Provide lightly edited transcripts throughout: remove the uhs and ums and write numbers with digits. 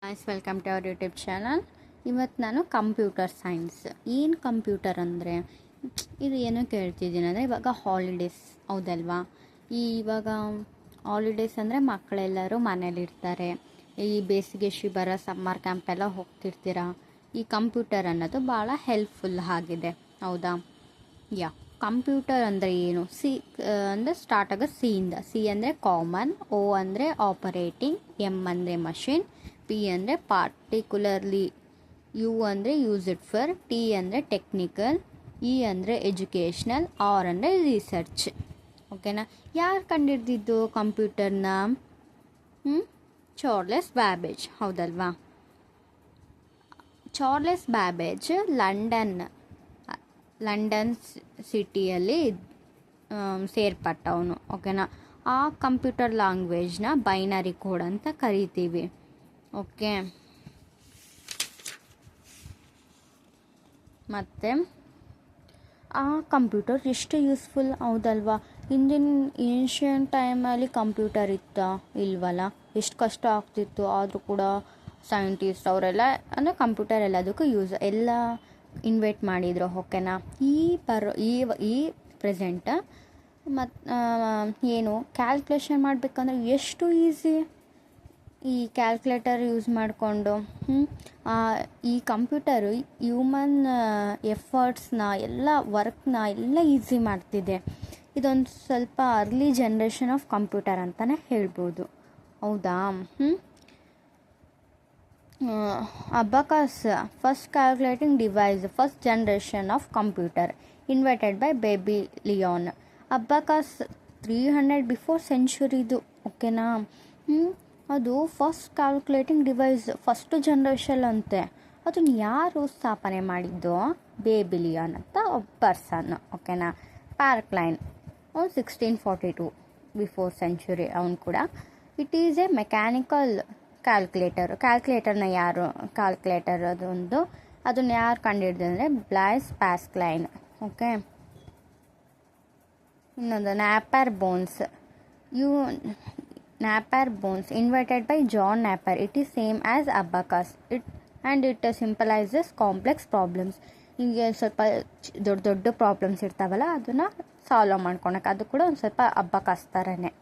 Guys, welcome to our YouTube channel. ಇವತ್ತು ನಾನು computer science ಏನು ಕಂಪ್ಯೂಟರ್ ಅಂದರೆ ಇದು ಏನೋ ಕೇಳ್ತಿದ್ದೀನಿ ಅಂದರೆ ಇವಾಗ ಹಾಲಿಡೇಸ್ ಹೌದಲ್ವಾ. ಇವಾಗ ಹಾಲಿಡೇಸ್ ಅಂದರೆ ಮಕ್ಕಳೆಲ್ಲರೂ ಮನೇಲಿರ್ತಾರೆ. ಈ ಬೇಸಿಗೆ ಶಿಬಿರ ಸಮ್ಮರ್ ಕ್ಯಾಂಪೆಲ್ಲ ಹೋಗ್ತಿರ್ತೀರ. ಈ ಕಂಪ್ಯೂಟರ್ ಅನ್ನೋದು ಭಾಳ ಹೆಲ್ಪ್ಫುಲ್ ಆಗಿದೆ ಹೌದಾ. ಕಂಪ್ಯೂಟರ್ ಅಂದರೆ ಏನು? ಅಂದರೆ ಸ್ಟಾರ್ಟ್ ಆಗೋ ಸಿ ಅಂದರೆ ಕಾಮನ್, ಓ ಅಂದರೆ ಆಪರೇಟಿಂಗ್, ಎಮ್ ಅಂದರೆ ಮಷಿನ್, ಪಿ ಅಂದರೆ ಪಾರ್ಟಿಕ್ಯುಲರ್ಲಿ, ಯು ಅಂದರೆ ಯೂಸ್ಡ್ ಫಾರ್, ಟಿ ಅಂದರೆ ಟೆಕ್ನಿಕಲ್, ಇ ಅಂದರೆ ಎಜುಕೇಷ್ನಲ್, ಆರ್ ಅಂದರೆ ರಿಸರ್ಚ್. ಓಕೆನಾ. ಯಾರು ಕಂಡಿಡ್ದಿದ್ದು ಕಂಪ್ಯೂಟರ್ನ? ಚಾರ್ಲೆಸ್ ಬ್ಯಾಬೇಜ್ ಹೌದಲ್ವಾ. ಚಾರ್ಲೆಸ್ ಬ್ಯಾಬೇಜ್ ಲಂಡನ್ ಸಿಟಿಯಲ್ಲಿ ಸೇರ್ಪಟ್ಟವನು. ಓಕೆನಾ. ಆ ಕಂಪ್ಯೂಟರ್ ಲ್ಯಾಂಗ್ವೇಜ್ನ ಬೈನರಿ ಕೋಡ್ ಅಂತ ಕರಿತೀವಿ. ಓಕೆ. ಮತ್ತು ಆ ಕಂಪ್ಯೂಟರ್ ಎಷ್ಟು ಯೂಸ್ಫುಲ್ ಹೌದಲ್ವಾ. ಏನ್ಷಿಯಂಟ್ ಟೈಮಲ್ಲಿ ಕಂಪ್ಯೂಟರ್ ಇತ್ತಾ? ಇಲ್ವಲ್ಲ. ಎಷ್ಟು ಕಷ್ಟ ಆಗ್ತಿತ್ತು. ಆದರೂ ಕೂಡ ಸೈಂಟಿಸ್ಟ್ ಅವರೆಲ್ಲ ಅಂದರೆ ಕಂಪ್ಯೂಟರ್ ಎಲ್ಲದಕ್ಕೂ ಎಲ್ಲ ಇನ್ವೆಂಟ್ ಮಾಡಿದರು. ಓಕೆನಾ. ಈ ಪ್ರೆಸೆಂಟ್ ಏನು ಕ್ಯಾಲ್ಕುಲೇಷನ್ ಮಾಡಬೇಕಂದ್ರೆ ಎಷ್ಟು ಈಸಿ. ಈ ಕ್ಯಾಲ್ಕುಲೇಟರ್ ಯೂಸ್ ಮಾಡಿಕೊಂಡು ಈ ಕಂಪ್ಯೂಟರು ಹ್ಯೂಮನ್ ಎಫರ್ಟ್ಸ್ನ ಎಲ್ಲ ವರ್ಕ್ನ ಎಲ್ಲ ಈಸಿ ಮಾಡ್ತಿದೆ. ಇದೊಂದು ಸ್ವಲ್ಪ ಅರ್ಲಿ ಜನ್ರೇಷನ್ ಆಫ್ ಕಂಪ್ಯೂಟರ್ ಅಂತಲೇ ಹೇಳ್ಬೋದು ಹೌದಾ. Abacus first calculating device, first generation of computer invented by Babylonian. Abacus 300 before ಸೆಂಚುರಿದು. ಓಕೆನಾ. ಅದು first calculating device, first generation ಅಂತೆ. ಅದನ್ನು ಯಾರು ಸ್ಥಾಪನೆ ಮಾಡಿದ್ದು? ಬೇಬಿಲಿಯಾನ್ ಅಂತ ಒಬ್ಬ ಪರ್ಸನ್. ಓಕೆನಾ. ಪ್ಯಾರ್ಕ್ಲೈನ್ 1642 ಬಿಫೋರ್ ಸೆಂಚುರಿ ಅವನು ಕೂಡ. ಇಟ್ ಈಸ್ ಎ ಮೆಕ್ಯಾನಿಕಲ್ ಕ್ಯಾಲ್ಕುಲೇಟರ್ನ ಅದನ್ನು ಯಾರು ಕಂಡುಹಿಡಿದಂದರೆ ಬ್ಲೈಸ್ ಪ್ಯಾಸ್ಕಲೈನ್. ಓಕೆ. ಇನ್ನೊಂದು Napier bones invented by John Napier. It is same as abacus. It simplifies complex problems. ಹೀಗೆ ಸ್ವಲ್ಪ ದೊಡ್ಡ ಪ್ರಾಬ್ಲಮ್ಸ್ ಇರ್ತಾವಲ್ಲ ಅದನ್ನು ಸಾಲ್ವ್ ಮಾಡ್ಕೊಳಕ್ಕೆ ಅದು ಕೂಡ ಒಂದು ಸ್ವಲ್ಪ ಅಬಕಾಸ್ ಥರನೇ.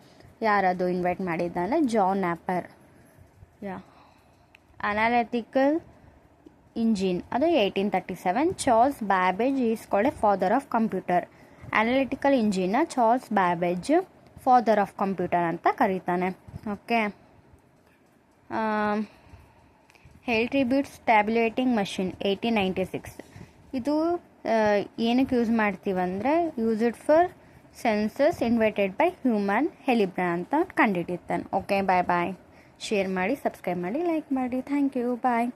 ಯಾರದು ಇನ್ವೆಂಟ್ ಮಾಡಿದ್ದ ಅಂದರೆ ಜಾನ್ ನ್ಯಾಪರ್. ಅನಾಲಿಟಿಕಲ್ ಇಂಜಿನ್ ಅದು 1837. Charles Babbage is called a father of computer. Analytical ಇಂಜಿನ್ನ Charles Babbage father of computer ಅಂತ ಕರೀತಾನೆ. ಓಕೆ. ಹೆಲ್ಟ್ರಿಬ್ಯೂಟ್ಸ್ ಟ್ಯಾಬ್ಯುಲೇಟಿಂಗ್ ಮಷಿನ್ 1896. ಇದು ಏನಕ್ಕೆ ಯೂಸ್ ಮಾಡ್ತೀವಂದರೆ used for census invented by Herman ಹೆಲಿಬ್ರಾ ಅಂತ ಕಂಡುಹಿಡಿತಾನೆ. ಓಕೆ. ಬಾಯ್. ಶೇರ್ ಮಾಡಿ, ಸಬ್ಸ್ಕ್ರೈಬ್ ಮಾಡಿ, ಲೈಕ್ ಮಾಡಿ. Thank you. ಬಾಯ್.